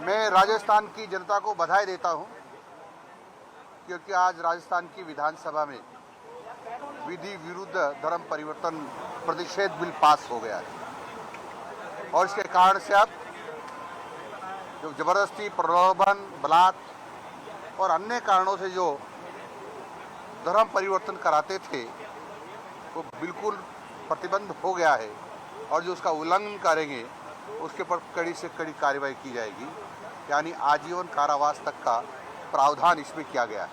मैं राजस्थान की जनता को बधाई देता हूं, क्योंकि आज राजस्थान की विधानसभा में विधि विरुद्ध धर्म परिवर्तन प्रतिषेध बिल पास हो गया है और इसके कारण से अब जो जबरदस्ती, प्रलोभन, बलात्कार और अन्य कारणों से जो धर्म परिवर्तन कराते थे वो बिल्कुल प्रतिबंध हो गया है और जो उसका उल्लंघन करेंगे उसके ऊपर कड़ी से कड़ी कार्रवाई की जाएगी, यानी आजीवन कारावास तक का प्रावधान इसमें किया गया है।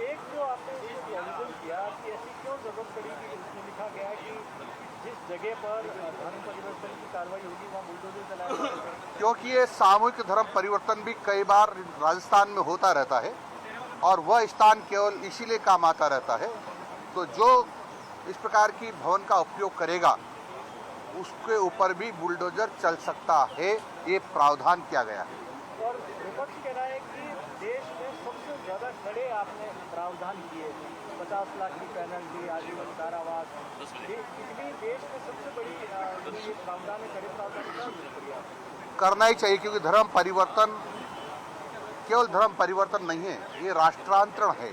एक जो आपने प्रोविजन किया कि ऐसी क्यों जरूरत पड़ी कि उसमें लिखा गया कि जिस जगह पर धर्म परिवर्तन की कार्रवाई होगी वहाँ बुलडोजर चलाया जाएगा? क्योंकि ये सामूहिक धर्म परिवर्तन भी कई बार राजस्थान में होता रहता है और वह स्थान केवल इसीलिए काम आता रहता है, तो जो इस प्रकार की भवन का उपयोग करेगा उसके ऊपर भी बुलडोजर चल सकता है, ये प्रावधान किया गया है। और विपक्ष कह रहा है कि देश में सबसे ज़्यादा कड़े आपने प्रावधान किए, 50 लाख की पेनल्टी, आजीवन कारावास, इतनी देश में सबसे बड़ी ये प्रावधान है, कड़े प्रावधान करना ही चाहिए, क्योंकि धर्म परिवर्तन केवल धर्म परिवर्तन नहीं है, ये राष्ट्रांतरण है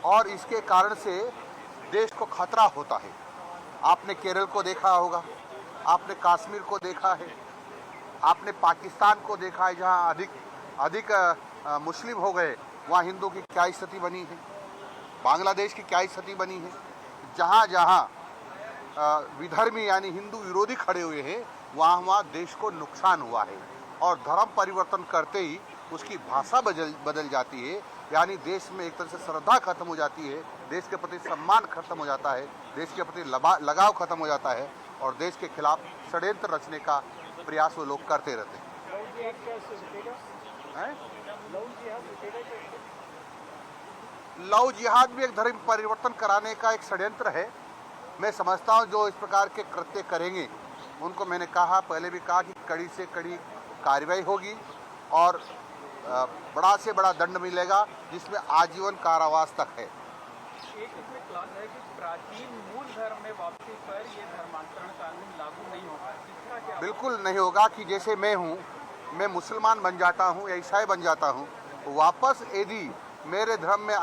और इसके कारण से देश को खतरा होता है। आपने केरल को देखा होगा, आपने कश्मीर को देखा है, आपने पाकिस्तान को देखा है जहां अधिक मुस्लिम हो गए, वहां हिंदू की क्या स्थिति बनी है, बांग्लादेश की क्या स्थिति बनी है। जहां जहां विधर्मी यानी हिंदू विरोधी खड़े हुए हैं वहां देश को नुकसान हुआ है और धर्म परिवर्तन करते ही उसकी भाषा बदल जाती है, यानी देश में एक तरह से श्रद्धा खत्म हो जाती है, देश के प्रति सम्मान खत्म हो जाता है, देश के प्रति लगाव खत्म हो जाता है और देश के खिलाफ षड्यंत्र रचने का प्रयास वो लोग करते रहते हैं। लव जिहाद भी एक धर्म परिवर्तन कराने का एक षड्यंत्र है। मैं समझता हूँ जो इस प्रकार के कृत्य करेंगे उनको, मैंने कहा पहले भी कहा कि कड़ी से कड़ी कार्रवाई होगी और बड़ा से बड़ा दंड मिलेगा, जिसमें आजीवन कारावास तक है। एक इसमें क्लॉज है कि प्राचीन मूल धर्म में वापसी पर ये धर्मांतरण कानून लागू नहीं होगा, इसका क्या? बिल्कुल नहीं होगा कि जैसे मैं हूँ, मैं मुसलमान बन जाता हूँ या ईसाई बन जाता हूँ, वापस यदि मेरे धर्म में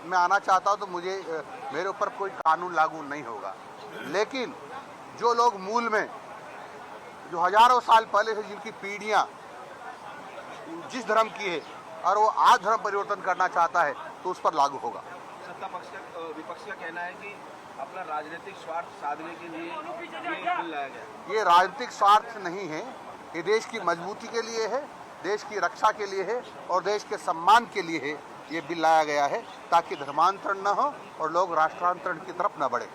मैं आना चाहता हूँ तो मुझे मेरे ऊपर कोई कानून लागू नहीं होगा। लेकिन जो लोग मूल में जो हजारों साल पहले से जिनकी पीढ़ियाँ जिस धर्म की है और वो आज धर्म परिवर्तन करना चाहता है तो उस पर लागू होगा। सत्ता पक्ष का विपक्ष का कहना है कि अपना राजनीतिक स्वार्थ साधने के लिए ये बिल लाया गया। ये राजनीतिक स्वार्थ नहीं है, ये देश की मजबूती के लिए है, देश की रक्षा के लिए है और देश के सम्मान के लिए है। ये बिल लाया गया है ताकि धर्मांतरण न हो और लोग राष्ट्रांतरण की तरफ न बढ़े।